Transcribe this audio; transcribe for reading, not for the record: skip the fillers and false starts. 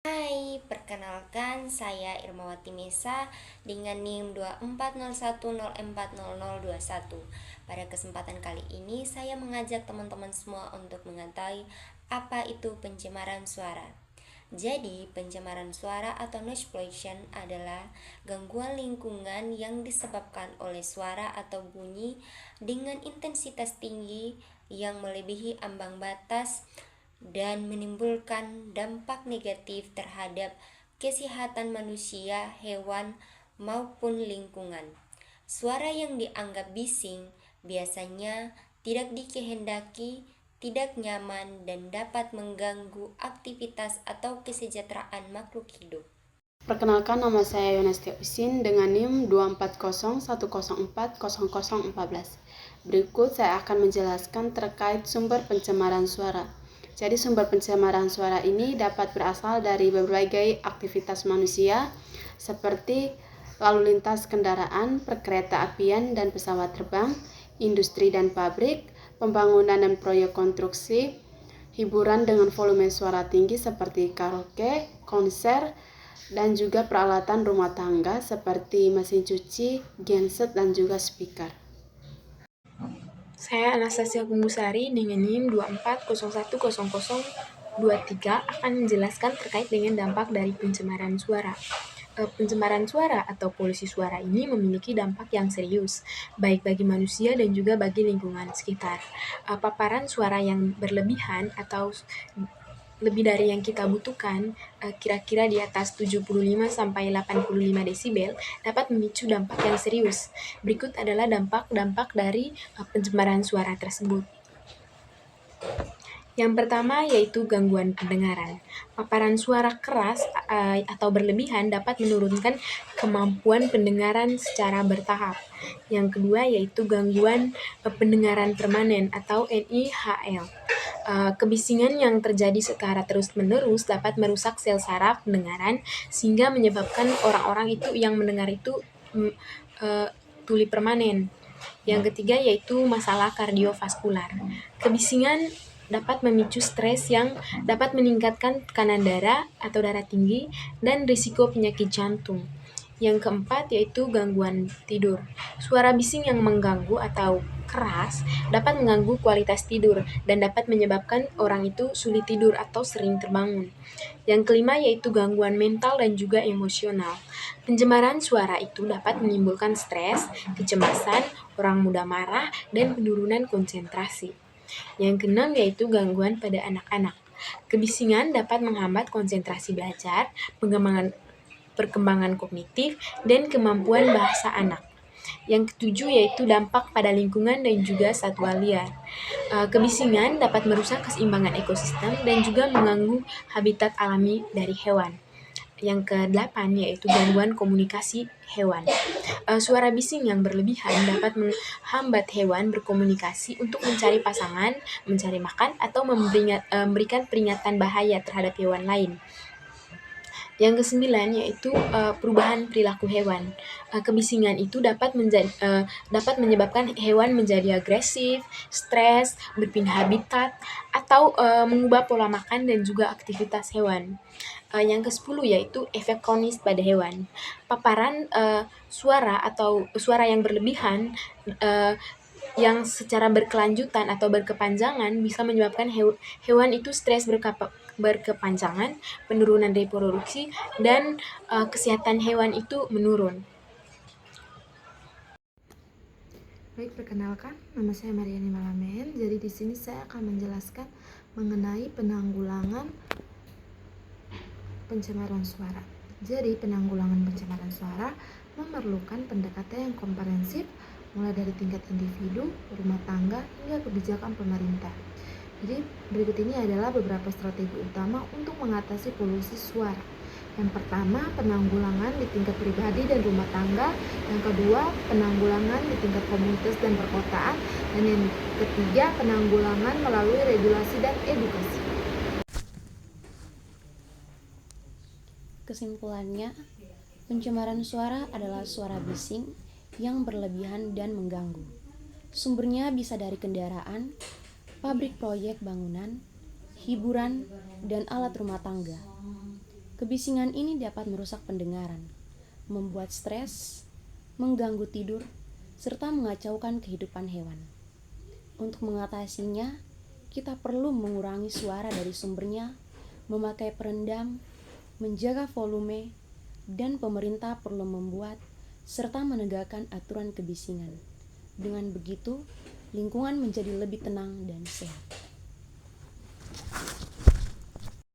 Hai, perkenalkan saya Irmawati Mesa dengan NIM 2401040021. Pada kesempatan kali ini saya mengajak teman-teman semua untuk mengetahui apa itu pencemaran suara. Jadi, pencemaran suara atau noise pollution adalah gangguan lingkungan yang disebabkan oleh suara atau bunyi dengan intensitas tinggi yang melebihi ambang batas dan menimbulkan dampak negatif terhadap kesehatan manusia, hewan, maupun lingkungan. Suara yang dianggap bising biasanya tidak dikehendaki, tidak nyaman, dan dapat mengganggu aktivitas atau kesejahteraan makhluk hidup. Perkenalkan, nama saya Yonastia Usin dengan NIM 240104014. Berikut saya akan menjelaskan terkait sumber pencemaran suara. Jadi sumber pencemaran suara ini dapat berasal dari berbagai aktivitas manusia seperti lalu lintas kendaraan, perkereta-apian dan pesawat terbang, industri dan pabrik, pembangunan dan proyek konstruksi, hiburan dengan volume suara tinggi seperti karaoke, konser, dan juga peralatan rumah tangga seperti mesin cuci, genset, dan juga speaker. Saya Anastasia Kumbusari dengan NIM 24010023 akan menjelaskan terkait dengan dampak dari pencemaran suara. Pencemaran suara atau polusi suara ini memiliki dampak yang serius, baik bagi manusia dan juga bagi lingkungan sekitar. Paparan suara yang berlebihan atau lebih dari yang kita butuhkan, kira-kira di atas 75-85 desibel, dapat memicu dampak yang serius. Berikut adalah dampak-dampak dari pencemaran suara tersebut. Yang pertama yaitu gangguan pendengaran. Paparan suara keras atau berlebihan dapat menurunkan kemampuan pendengaran secara bertahap. Yang kedua yaitu gangguan pendengaran permanen atau NIHL. Kebisingan yang terjadi secara terus-menerus dapat merusak sel saraf pendengaran sehingga menyebabkan orang-orang itu yang mendengar itu tuli permanen. Yang ketiga yaitu masalah kardiovaskular. Kebisingan dapat memicu stres yang dapat meningkatkan tekanan darah atau darah tinggi dan risiko penyakit jantung. Yang keempat yaitu gangguan tidur. Suara bising yang mengganggu atau keras dapat mengganggu kualitas tidur dan dapat menyebabkan orang itu sulit tidur atau sering terbangun. Yang kelima yaitu gangguan mental dan juga emosional. Pencemaran suara itu dapat menimbulkan stres, kecemasan, orang mudah marah, dan penurunan konsentrasi. Yang keenam yaitu gangguan pada anak-anak. Kebisingan dapat menghambat konsentrasi belajar, perkembangan kognitif, dan kemampuan bahasa anak. Yang ketujuh yaitu dampak pada lingkungan dan juga satwa liar. Kebisingan dapat merusak keseimbangan ekosistem dan juga mengganggu habitat alami dari hewan. Yang kedelapan yaitu gangguan komunikasi hewan. Suara bising yang berlebihan dapat menghambat hewan berkomunikasi untuk mencari pasangan, mencari makan, atau memberikan peringatan bahaya terhadap hewan lain. Yang kesembilan yaitu perubahan perilaku hewan. Kebisingan itu dapat menyebabkan hewan menjadi agresif, stres, berpindah habitat, atau mengubah pola makan dan juga aktivitas hewan. Yang ke-10 yaitu efek kronis pada hewan. Paparan suara atau suara yang berlebihan yang secara berkelanjutan atau berkepanjangan bisa menyebabkan hewan itu stres berkepanjangan, penurunan reproduksi, dan kesehatan hewan itu menurun. Baik, perkenalkan, nama saya Mariani Malamen. Jadi di sini saya akan menjelaskan mengenai penanggulangan pencemaran suara. Jadi penanggulangan pencemaran suara memerlukan pendekatan yang komprehensif mulai dari tingkat individu, rumah tangga, hingga kebijakan pemerintah. Jadi berikut ini adalah beberapa strategi utama untuk mengatasi polusi suara. Yang pertama, penanggulangan di tingkat pribadi dan rumah tangga. Yang kedua, penanggulangan di tingkat komunitas dan perkotaan. Dan yang ketiga, penanggulangan melalui regulasi dan edukasi. Kesimpulannya, pencemaran suara adalah suara bising yang berlebihan dan mengganggu. Sumbernya bisa dari kendaraan, pabrik proyek bangunan, hiburan, dan alat rumah tangga. Kebisingan ini dapat merusak pendengaran, membuat stres, mengganggu tidur, serta mengacaukan kehidupan hewan. Untuk mengatasinya, kita perlu mengurangi suara dari sumbernya, memakai peredam, menjaga volume, dan pemerintah perlu membuat serta menegakkan aturan kebisingan. Dengan begitu, lingkungan menjadi lebih tenang dan sehat.